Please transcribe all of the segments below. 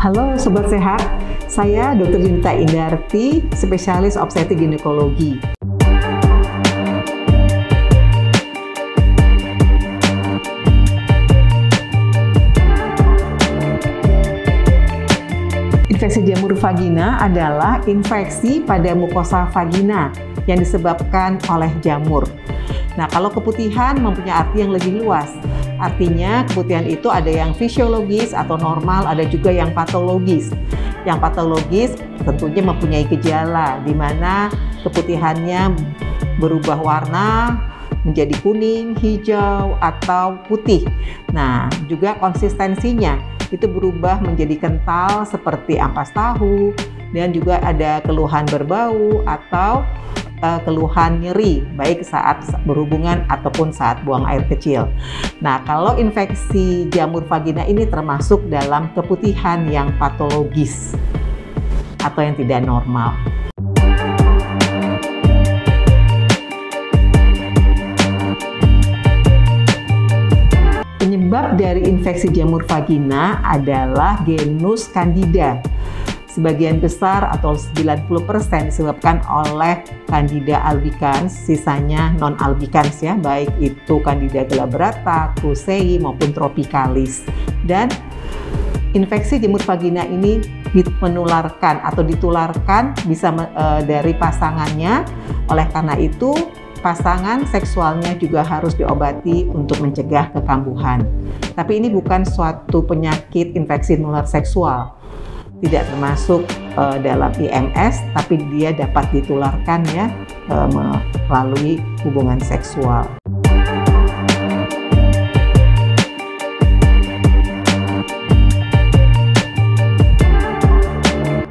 Halo Sobat Sehat, saya Dr. Junita Indarti, spesialis obstetrik ginekologi. Infeksi jamur vagina adalah infeksi pada mukosa vagina yang disebabkan oleh jamur. Nah, kalau keputihan mempunyai arti yang lebih luas. Artinya keputihan itu ada yang fisiologis atau normal, ada juga yang patologis. Yang patologis tentunya mempunyai gejala di mana keputihannya berubah warna menjadi kuning, hijau, atau putih. Nah, juga konsistensinya itu berubah menjadi kental seperti ampas tahu, dan juga ada keluhan berbau atau keluhan nyeri baik saat berhubungan ataupun saat buang air kecil. Nah, kalau infeksi jamur vagina ini termasuk dalam keputihan yang patologis atau yang tidak normal. Penyebab dari infeksi jamur vagina adalah genus Candida. Sebagian besar atau 90% disebabkan oleh Candida albicans, sisanya non-albicans ya, baik itu Candida glabrata, Krusei maupun tropicalis. Dan infeksi jamur vagina ini menularkan atau ditularkan bisa dari pasangannya. Oleh karena itu, pasangan seksualnya juga harus diobati untuk mencegah kekambuhan. Tapi ini bukan suatu penyakit infeksi menular seksual. Tidak termasuk dalam IMS, tapi dia dapat ditularkan ya melalui hubungan seksual.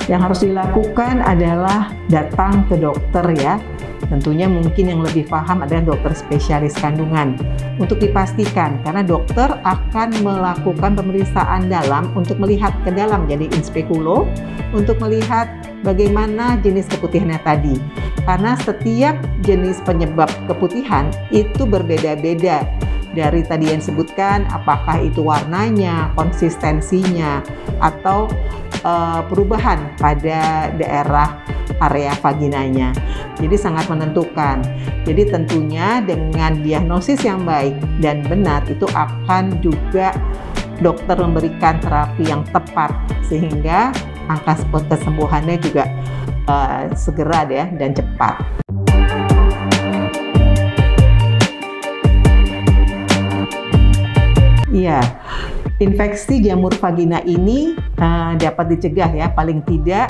Yang harus dilakukan adalah datang ke dokter ya. Tentunya mungkin yang lebih paham adalah dokter spesialis kandungan untuk dipastikan, karena dokter akan melakukan pemeriksaan dalam untuk melihat ke dalam, jadi inspekulo untuk melihat bagaimana jenis keputihannya tadi. Karena setiap jenis penyebab keputihan itu berbeda-beda. Dari tadi yang disebutkan, apakah itu warnanya, konsistensinya, atau perubahan pada daerah area vaginanya. Jadi sangat menentukan. Jadi tentunya dengan diagnosis yang baik dan benar itu akan juga dokter memberikan terapi yang tepat sehingga angka kesembuhannya juga segera ya dan cepat. Iya, infeksi jamur vagina ini dapat dicegah ya, paling tidak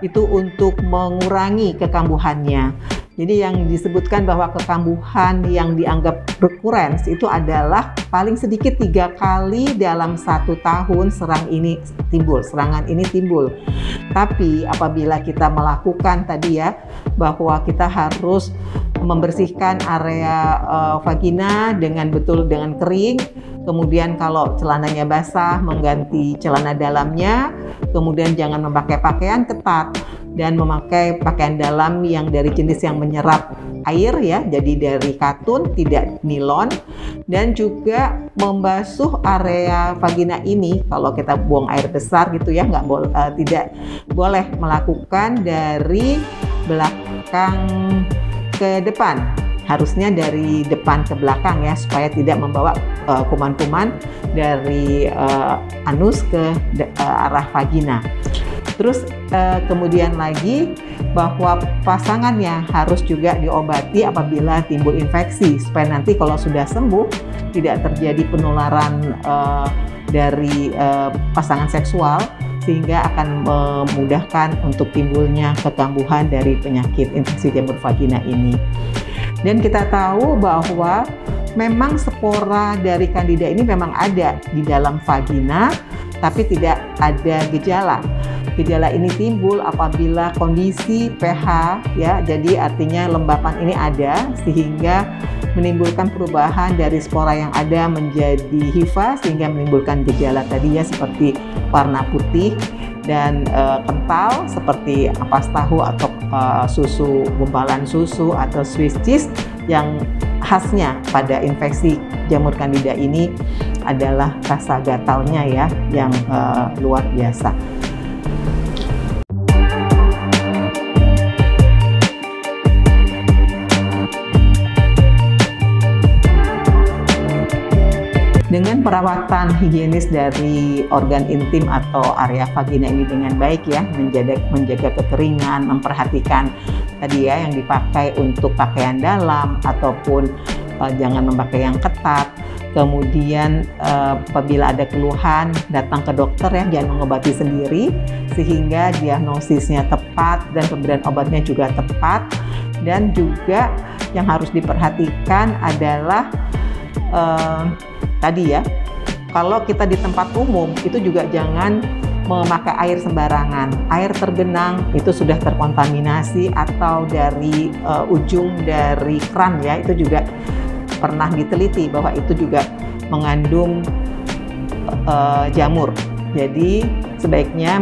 itu untuk mengurangi kekambuhannya. Jadi yang disebutkan bahwa kekambuhan yang dianggap rekurens itu adalah paling sedikit 3 kali dalam 1 tahun serangan ini timbul. Tapi apabila kita melakukan tadi ya, bahwa kita harus membersihkan area vagina dengan kering, kemudian kalau celananya basah mengganti celana dalamnya, kemudian jangan memakai pakaian ketat dan memakai pakaian dalam yang dari jenis yang menyerap air ya, jadi dari katun tidak nilon, dan juga membasuh area vagina ini kalau kita buang air besar gitu ya, tidak boleh melakukan dari belakang ke depan, harusnya dari depan ke belakang ya, supaya tidak membawa kuman-kuman dari anus ke arah vagina. Terus kemudian lagi bahwa pasangannya harus juga diobati apabila timbul infeksi, supaya nanti kalau sudah sembuh tidak terjadi penularan dari pasangan seksual, sehingga akan memudahkan untuk timbulnya kekambuhan dari penyakit infeksi jamur vagina ini. Dan kita tahu bahwa memang spora dari Candida ini memang ada di dalam vagina, tapi tidak ada gejala. Gejala ini timbul apabila kondisi pH ya, jadi artinya lembapan ini ada sehingga menimbulkan perubahan dari spora yang ada menjadi hifa, sehingga menimbulkan gejala tadinya seperti warna putih dan kental seperti ampas tahu atau susu, gumpalan susu atau Swiss cheese yang khasnya pada infeksi jamur Candida ini adalah rasa gatalnya ya, yang luar biasa. Dengan perawatan higienis dari organ intim atau area vagina ini dengan baik ya, menjaga kekeringan, memperhatikan tadi ya yang dipakai untuk pakaian dalam ataupun jangan memakai yang ketat. Kemudian apabila ada keluhan datang ke dokter ya, jangan mengobati sendiri, sehingga diagnosisnya tepat dan pemberian obatnya juga tepat. Dan juga yang harus diperhatikan adalah tadi ya, kalau kita di tempat umum itu juga jangan memakai air sembarangan. Air tergenang itu sudah terkontaminasi atau dari ujung dari keran ya, itu juga pernah diteliti bahwa itu juga mengandung jamur. Jadi sebaiknya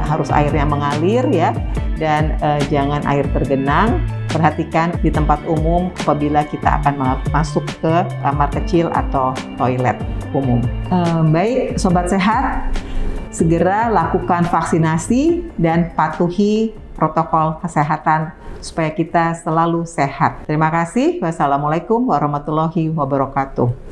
harus airnya mengalir ya, dan jangan air tergenang. Perhatikan di tempat umum apabila kita akan masuk ke kamar kecil atau toilet umum. Baik, Sobat Sehat, segera lakukan vaksinasi dan patuhi protokol kesehatan supaya kita selalu sehat. Terima kasih. Wassalamualaikum warahmatullahi wabarakatuh.